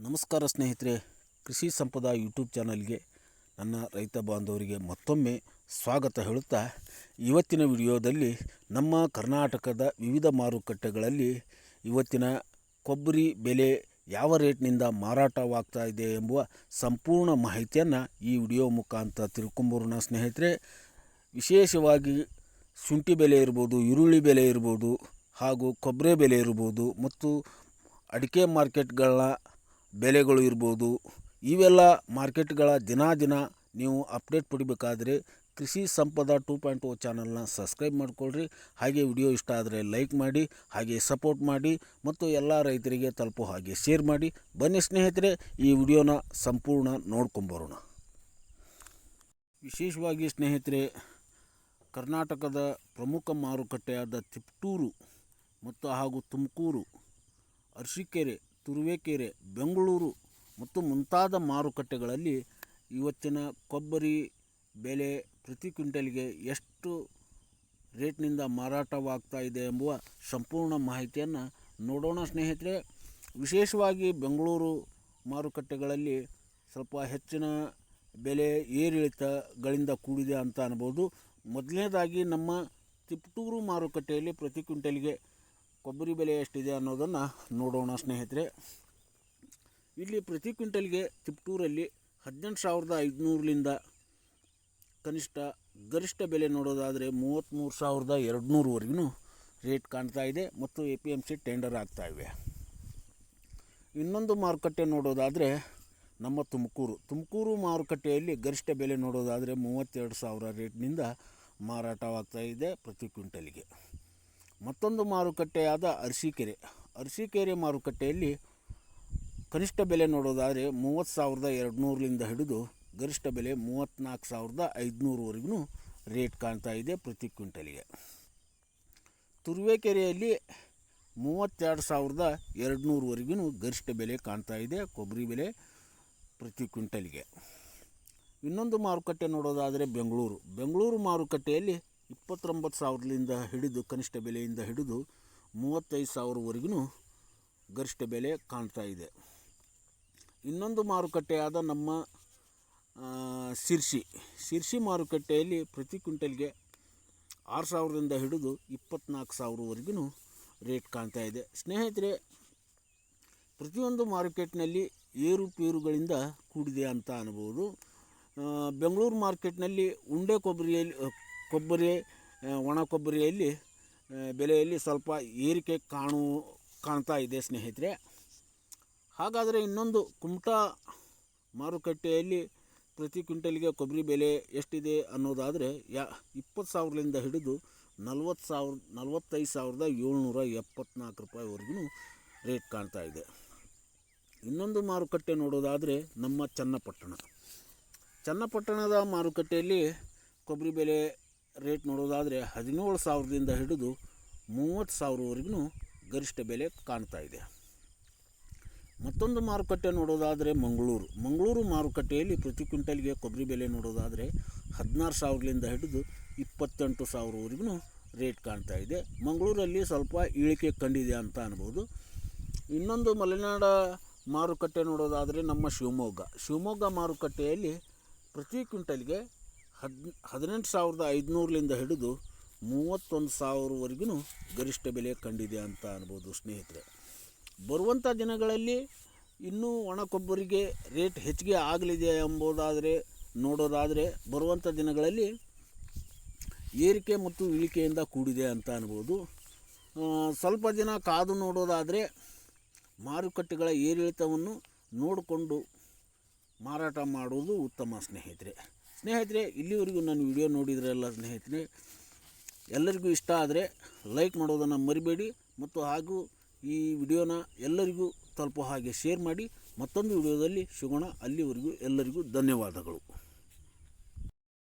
ನಮಸ್ಕಾರ ಸ್ನೇಹಿತರೆ, ಕೃಷಿ ಸಂಪದ ಯೂಟ್ಯೂಬ್ ಚಾನಲ್ಗೆ ನನ್ನ ರೈತ ಬಾಂಧವರಿಗೆ ಮತ್ತೊಮ್ಮೆ ಸ್ವಾಗತ ಹೇಳುತ್ತಾ, ಇವತ್ತಿನ ವಿಡಿಯೋದಲ್ಲಿ ನಮ್ಮ ಕರ್ನಾಟಕದ ವಿವಿಧ ಮಾರುಕಟ್ಟೆಗಳಲ್ಲಿ ಇವತ್ತಿನ ಕೊಬ್ಬರಿ ಬೆಲೆ ಯಾವ ರೇಟ್ನಿಂದ ಮಾರಾಟವಾಗ್ತಾ ಇದೆ ಎಂಬುವ ಸಂಪೂರ್ಣ ಮಾಹಿತಿಯನ್ನು ಈ ವಿಡಿಯೋ ಮುಖಾಂತರ ತಿಳ್ಕೊಂಬರೋಣ ಸ್ನೇಹಿತರೆ. ವಿಶೇಷವಾಗಿ ಶುಂಠಿ ಬೆಲೆ ಇರ್ಬೋದು, ಈರುಳ್ಳಿ ಬೆಲೆ ಇರ್ಬೋದು, ಹಾಗೂ ಕೊಬ್ಬರಿ ಬೆಲೆ ಇರ್ಬೋದು, ಮತ್ತು ಅಡಿಕೆ ಮಾರ್ಕೆಟ್ಗಳ ಬೆಲೆಗಳು ಇರ್ಬೋದು, ಇವೆಲ್ಲ ಮಾರ್ಕೆಟ್ಗಳ ದಿನ ನೀವು ಅಪ್ಡೇಟ್ ಪಡಿಬೇಕಾದ್ರೆ ಕೃಷಿ ಸಂಪದ 2.0 ಚಾನಲ್ನ ಸಬ್ಸ್ಕ್ರೈಬ್ ಮಾಡಿಕೊಳ್ಳ್ರಿ. ಹಾಗೆ ವಿಡಿಯೋ ಇಷ್ಟ ಆದರೆ ಲೈಕ್ ಮಾಡಿ, ಹಾಗೆ ಸಪೋರ್ಟ್ ಮಾಡಿ, ಮತ್ತು ಎಲ್ಲ ರೈತರಿಗೆ ತಲುಪೋ ಹಾಗೆ ಶೇರ್ ಮಾಡಿ. ಬನ್ನಿ ಸ್ನೇಹಿತರೆ, ಈ ವಿಡಿಯೋನ ಸಂಪೂರ್ಣ ನೋಡ್ಕೊಂಬರೋಣ. ವಿಶೇಷವಾಗಿ ಸ್ನೇಹಿತರೆ, ಕರ್ನಾಟಕದ ಪ್ರಮುಖ ಮಾರುಕಟ್ಟೆಯಾದ ತಿಪಟೂರು ಮತ್ತು ಹಾಗೂ ತುಮಕೂರು, ಅರಸೀಕೆರೆ, ತುರುವೇಕೆರೆ, ಬೆಂಗಳೂರು ಮತ್ತು ಮುಂತಾದ ಮಾರುಕಟ್ಟೆಗಳಲ್ಲಿ ಇವತ್ತಿನ ಕೊಬ್ಬರಿ ಬೆಲೆ ಪ್ರತಿ ಕ್ವಿಂಟಲ್ಗೆ ಎಷ್ಟು ರೇಟ್ನಿಂದ ಮಾರಾಟವಾಗ್ತಾ ಇದೆ ಎಂಬುವ ಸಂಪೂರ್ಣ ಮಾಹಿತಿಯನ್ನು ನೋಡೋಣ ಸ್ನೇಹಿತರೆ. ವಿಶೇಷವಾಗಿ ಬೆಂಗಳೂರು ಮಾರುಕಟ್ಟೆಗಳಲ್ಲಿ ಸ್ವಲ್ಪ ಹೆಚ್ಚಿನ ಬೆಲೆ ಏರಿಳಿತಗಳಿಂದ ಕೂಡಿದೆ ಅಂತ ಅನ್ಬೋದು. ಮೊದಲನೇದಾಗಿ ನಮ್ಮ ತಿಪಟೂರು ಮಾರುಕಟ್ಟೆಯಲ್ಲಿ ಪ್ರತಿ ಕ್ವಿಂಟಲ್ಗೆ ಕೊಬ್ಬರಿ ಬೆಲೆ ಎಷ್ಟಿದೆ ಅನ್ನೋದನ್ನು ನೋಡೋಣ ಸ್ನೇಹಿತರೆ. ಇಲ್ಲಿ ಪ್ರತಿ ಕ್ವಿಂಟಲ್ಗೆ ತಿಪಟೂರಲ್ಲಿ 18,500ರಿಂದ ಗರಿಷ್ಠ ಬೆಲೆ ನೋಡೋದಾದರೆ 33,200ವರೆಗೂ ರೇಟ್ ಕಾಣ್ತಾ ಇದೆ ಮತ್ತು APMC ಟೆಂಡರ್ ಆಗ್ತಾ ಇವೆ. ಇನ್ನೊಂದು ಮಾರುಕಟ್ಟೆ ನೋಡೋದಾದರೆ ನಮ್ಮ ತುಮಕೂರು ಮಾರುಕಟ್ಟೆಯಲ್ಲಿ ಗರಿಷ್ಠ ಬೆಲೆ ನೋಡೋದಾದರೆ 32,000 ರೇಟ್ನಿಂದ ಮಾರಾಟವಾಗ್ತಾ ಇದೆ ಪ್ರತಿ ಕ್ವಿಂಟಲ್ಗೆ. ಮತ್ತೊಂದು ಮಾರುಕಟ್ಟೆಯಾದ ಅರಸೀಕೆರೆ ಮಾರುಕಟ್ಟೆಯಲ್ಲಿ ಕನಿಷ್ಠ ಬೆಲೆ ನೋಡೋದಾದರೆ 30,200ರಿಂದ ಹಿಡಿದು ಗರಿಷ್ಠ ಬೆಲೆ 34,500ವರೆಗೂ ರೇಟ್ ಕಾಣ್ತಾ ಇದೆ ಪ್ರತಿ ಕ್ವಿಂಟಲ್ಗೆ. ತುರುವೇಕೆರೆಯಲ್ಲಿ 32,200ವರೆಗೂ ಗರಿಷ್ಠ ಬೆಲೆ ಕಾಣ್ತಾ ಇದೆ ಕೊಬ್ಬರಿ ಬೆಲೆ ಪ್ರತಿ ಕ್ವಿಂಟಲ್ಗೆ. ಇನ್ನೊಂದು ಮಾರುಕಟ್ಟೆ ನೋಡೋದಾದರೆ ಬೆಂಗಳೂರು ಮಾರುಕಟ್ಟೆಯಲ್ಲಿ 29,000ರಿಂದ ಹಿಡಿದು ಕನಿಷ್ಠ ಬೆಲೆಯಿಂದ ಹಿಡಿದು 35,000ವರೆಗೂ ಗರಿಷ್ಠ ಬೆಲೆ ಕಾಣ್ತಾ ಇದೆ. ಇನ್ನೊಂದು ಮಾರುಕಟ್ಟೆಯಾದ ನಮ್ಮ ಶಿರ್ಸಿ ಮಾರುಕಟ್ಟೆಯಲ್ಲಿ ಪ್ರತಿ ಕ್ವಿಂಟಲ್ಗೆ 6,000ರಿಂದ ಹಿಡಿದು 24,000ವರೆಗೂ ರೇಟ್ ಕಾಣ್ತಾ ಇದೆ. ಸ್ನೇಹಿತರೆ, ಪ್ರತಿಯೊಂದು ಮಾರ್ಕೆಟ್ನಲ್ಲಿ ಏರುಪೇರುಗಳಿಂದ ಕೂಡಿದೆ ಅಂತ ಅನ್ಬೋದು. ಬೆಂಗಳೂರು ಮಾರ್ಕೆಟ್ನಲ್ಲಿ ಉಂಡೆ ಕೊಬ್ಬರಿ ಒಣ ಕೊಬ್ಬರಿಯಲ್ಲಿ ಬೆಲೆಯಲ್ಲಿ ಸ್ವಲ್ಪ ಏರಿಕೆ ಕಾಣ್ತಾ ಇದೆ ಸ್ನೇಹಿತರೆ. ಹಾಗಾದರೆ ಇನ್ನೊಂದು ಕುಮಟಾ ಮಾರುಕಟ್ಟೆಯಲ್ಲಿ ಪ್ರತಿ ಕ್ವಿಂಟಲ್ಗೆ ಕೊಬ್ಬರಿ ಬೆಲೆ ಎಷ್ಟಿದೆ ಅನ್ನೋದಾದರೆ 20,000ರಿಂದ ಹಿಡಿದು 45,774 ರೂಪಾಯಿವರೆಗೂ ರೇಟ್ ಕಾಣ್ತಾ ಇದೆ. ಇನ್ನೊಂದು ಮಾರುಕಟ್ಟೆ ನೋಡೋದಾದರೆ ನಮ್ಮ ಚನ್ನಪಟ್ಟಣದ ಮಾರುಕಟ್ಟೆಯಲ್ಲಿ ಕೊಬ್ಬರಿ ಬೆಲೆ ರೇಟ್ ನೋಡೋದಾದರೆ 17,000ದಿಂದ ಹಿಡಿದು 30,000ವರೆಗೂ ಗರಿಷ್ಠ ಬೆಲೆ ಕಾಣ್ತಾ ಇದೆ. ಮತ್ತೊಂದು ಮಾರುಕಟ್ಟೆ ನೋಡೋದಾದರೆ ಮಂಗಳೂರು ಮಾರುಕಟ್ಟೆಯಲ್ಲಿ ಪ್ರತಿ ಕ್ವಿಂಟಲ್ಗೆ ಕೊಬ್ಬರಿ ಬೆಲೆ ನೋಡೋದಾದರೆ 16,000ರಿಂದ ಹಿಡಿದು 28,000ವರೆಗೂ ರೇಟ್ ಕಾಣ್ತಾ ಇದೆ. ಮಂಗಳೂರಲ್ಲಿ ಸ್ವಲ್ಪ ಇಳಿಕೆ ಕಂಡಿದೆ ಅಂತ ಅನ್ಬೋದು. ಇನ್ನೊಂದು ಮಲೆನಾಡ ಮಾರುಕಟ್ಟೆ ನೋಡೋದಾದರೆ ನಮ್ಮ ಶಿವಮೊಗ್ಗ ಮಾರುಕಟ್ಟೆಯಲ್ಲಿ ಪ್ರತಿ ಕ್ವಿಂಟಲ್ಗೆ 18,500ರಿಂದ ಹಿಡಿದು 31,000ವರೆಗೂ ಗರಿಷ್ಠ ಬೆಲೆ ಕಂಡಿದೆ ಅಂತ ಅನ್ಬೋದು ಸ್ನೇಹಿತರೆ. ಬರುವಂಥ ದಿನಗಳಲ್ಲಿ ಇನ್ನೂ ಒಣ ಕೊಬ್ಬರಿಗೆ ರೇಟ್ ಹೆಚ್ಚಿಗೆ ಆಗಲಿದೆ ನೋಡೋದಾದರೆ ಬರುವಂಥ ದಿನಗಳಲ್ಲಿ ಏರಿಕೆ ಮತ್ತು ಇಳಿಕೆಯಿಂದ ಕೂಡಿದೆ ಅಂತ ಅನ್ಬೋದು. ಸ್ವಲ್ಪ ದಿನ ಕಾದು ನೋಡೋದಾದರೆ ಮಾರುಕಟ್ಟೆಗಳ ಏರಿಳಿತವನ್ನು ನೋಡಿಕೊಂಡು ಮಾರಾಟ ಮಾಡುವುದು ಉತ್ತಮ ಸ್ನೇಹಿತರೆ. ಇಲ್ಲಿವರೆಗೂ ನಾನು ವಿಡಿಯೋ ನೋಡಿದ್ರಲ್ಲ ಸ್ನೇಹಿತರೆ, ಎಲ್ಲರಿಗೂ ಇಷ್ಟ ಆದರೆ ಲೈಕ್ ಮಾಡೋದನ್ನು ಮರಿಬೇಡಿ ಮತ್ತು ಹಾಗೂ ಈ ವಿಡಿಯೋನ ಎಲ್ಲರಿಗೂ ತಲುಪೋ ಹಾಗೆ ಶೇರ್ ಮಾಡಿ. ಮತ್ತೊಂದು ವಿಡಿಯೋದಲ್ಲಿ ಸಿಗೋಣ. ಅಲ್ಲಿವರೆಗೂ ಎಲ್ಲರಿಗೂ ಧನ್ಯವಾದಗಳು.